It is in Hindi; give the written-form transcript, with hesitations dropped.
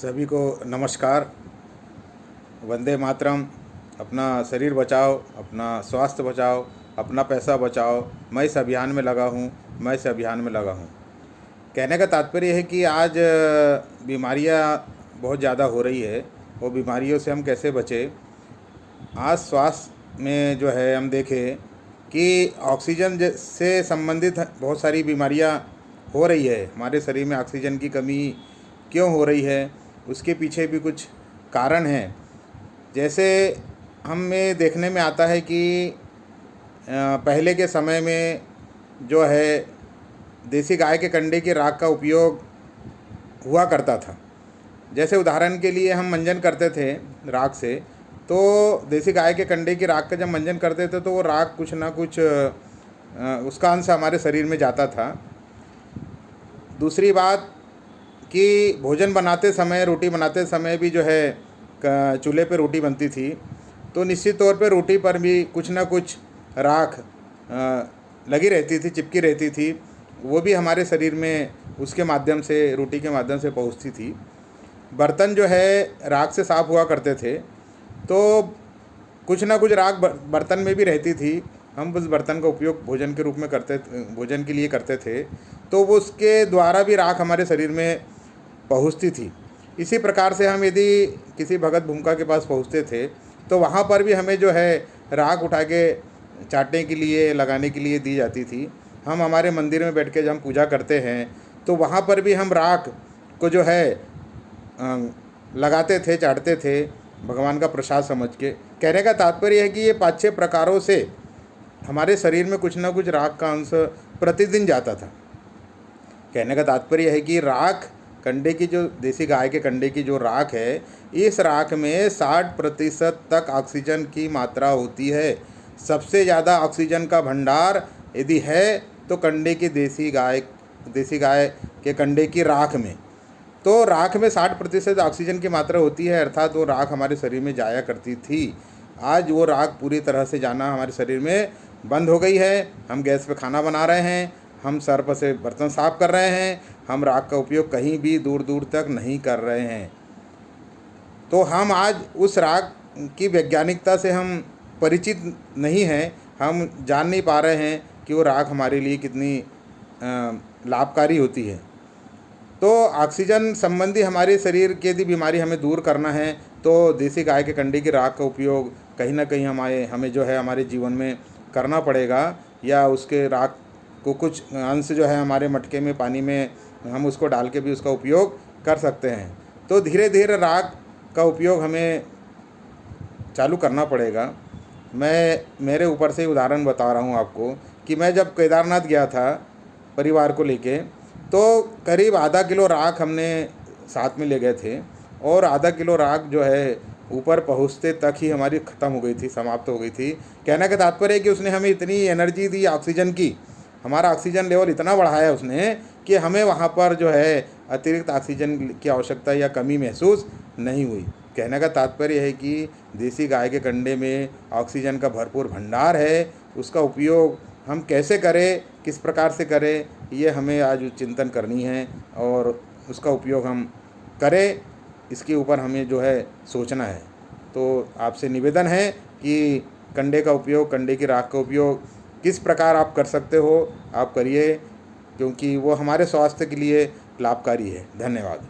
सभी को नमस्कार। वंदे मातरम। अपना शरीर बचाओ, अपना स्वास्थ्य बचाओ, अपना पैसा बचाओ। मैं इस अभियान में लगा हूँ, मैं इस अभियान में लगा हूँ। कहने का तात्पर्य है कि आज बीमारियाँ बहुत ज़्यादा हो रही है। वो बीमारियों से हम कैसे बचें। आज स्वास्थ्य में जो है हम देखें कि ऑक्सीजन से संबंधित बहुत सारी बीमारियाँ हो रही है। हमारे शरीर में ऑक्सीजन की कमी क्यों हो रही है, उसके पीछे भी कुछ कारण हैं। जैसे हमें देखने में आता है कि पहले के समय में जो है देसी गाय के कंडे की राख का उपयोग हुआ करता था। जैसे उदाहरण के लिए हम मंजन करते थे राख से, तो देसी गाय के कंडे की राख का जब मंजन करते थे तो वो राख कुछ ना कुछ उसका अंश हमारे शरीर में जाता था। दूसरी बात कि भोजन बनाते समय, रोटी बनाते समय भी जो है चूल्हे पे रोटी बनती थी, तो निश्चित तौर पे रोटी पर भी कुछ ना कुछ राख लगी रहती थी, चिपकी रहती थी। वो भी हमारे शरीर में उसके माध्यम से, रोटी के माध्यम से पहुंचती थी। बर्तन जो है राख से साफ़ हुआ करते थे, तो कुछ ना कुछ राख बर्तन में भी रहती थी। हम उस बर्तन का उपयोग भोजन के रूप में भोजन के लिए करते थे, तो वो उसके द्वारा भी राख हमारे शरीर में पहुंचती थी। इसी प्रकार से हम यदि किसी भगत भूमिका के पास पहुंचते थे तो वहाँ पर भी हमें जो है राख उठा के चाटने के लिए, लगाने के लिए दी जाती थी। हम हमारे मंदिर में बैठ के जब हम पूजा करते हैं तो वहाँ पर भी हम राख को जो है लगाते थे, चाटते थे, भगवान का प्रसाद समझ के। कहने का तात्पर्य है कि ये 5-6 प्रकारों से हमारे शरीर में कुछ ना कुछ राख का अंश प्रतिदिन जाता था। कहने का तात्पर्य है कि राख, कंडे की जो देसी गाय के कंडे की जो राख है, इस राख में 60% तक ऑक्सीजन की मात्रा होती है। सबसे ज़्यादा ऑक्सीजन का भंडार यदि है तो कंडे की देसी गाय के कंडे की राख में। तो राख में 60% ऑक्सीजन की मात्रा होती है, अर्थात वो राख हमारे शरीर में जाया करती थी। आज वो राख पूरी तरह से जाना हमारे शरीर में बंद हो गई है। हम गैस पे खाना बना रहे हैं, हम सर्फ से बर्तन साफ़ कर रहे हैं, हम राख का उपयोग कहीं भी दूर दूर तक नहीं कर रहे हैं। तो हम आज उस राख की वैज्ञानिकता से हम परिचित नहीं हैं। हम जान नहीं पा रहे हैं कि वो राख हमारे लिए कितनी लाभकारी होती है। तो ऑक्सीजन संबंधी हमारे शरीर की यदि बीमारी हमें दूर करना है तो देसी गाय के कंडे की राख का उपयोग कहीं ना कहीं हमें जो है हमारे जीवन में करना पड़ेगा, या उसके राख को कुछ अंश जो है हमारे मटके में, पानी में हम उसको डाल के भी उसका उपयोग कर सकते हैं। तो धीरे धीरे राख का उपयोग हमें चालू करना पड़ेगा। मैं मेरे ऊपर से उदाहरण बता रहा हूँ आपको कि मैं जब केदारनाथ गया था परिवार को लेके, तो करीब आधा किलो राख हमने साथ में ले गए थे, और आधा किलो राख जो है ऊपर पहुँचते तक ही हमारी ख़त्म हो गई थी, समाप्त हो गई थी। कहने का तात्पर्य है कि उसने हमें इतनी एनर्जी दी ऑक्सीजन की, हमारा ऑक्सीजन लेवल इतना बढ़ाया उसने कि हमें वहाँ पर जो है अतिरिक्त ऑक्सीजन की आवश्यकता या कमी महसूस नहीं हुई। कहने का तात्पर्य है कि देसी गाय के कंडे में ऑक्सीजन का भरपूर भंडार है। उसका उपयोग हम कैसे करें, किस प्रकार से करें, ये हमें आज चिंतन करनी है, और उसका उपयोग हम करें, इसके ऊपर हमें जो है सोचना है। तो आपसे निवेदन है कि कंडे का उपयोग, कंडे की राख का उपयोग किस प्रकार आप कर सकते हो, आप करिए, क्योंकि वो हमारे स्वास्थ्य के लिए लाभकारी है। धन्यवाद।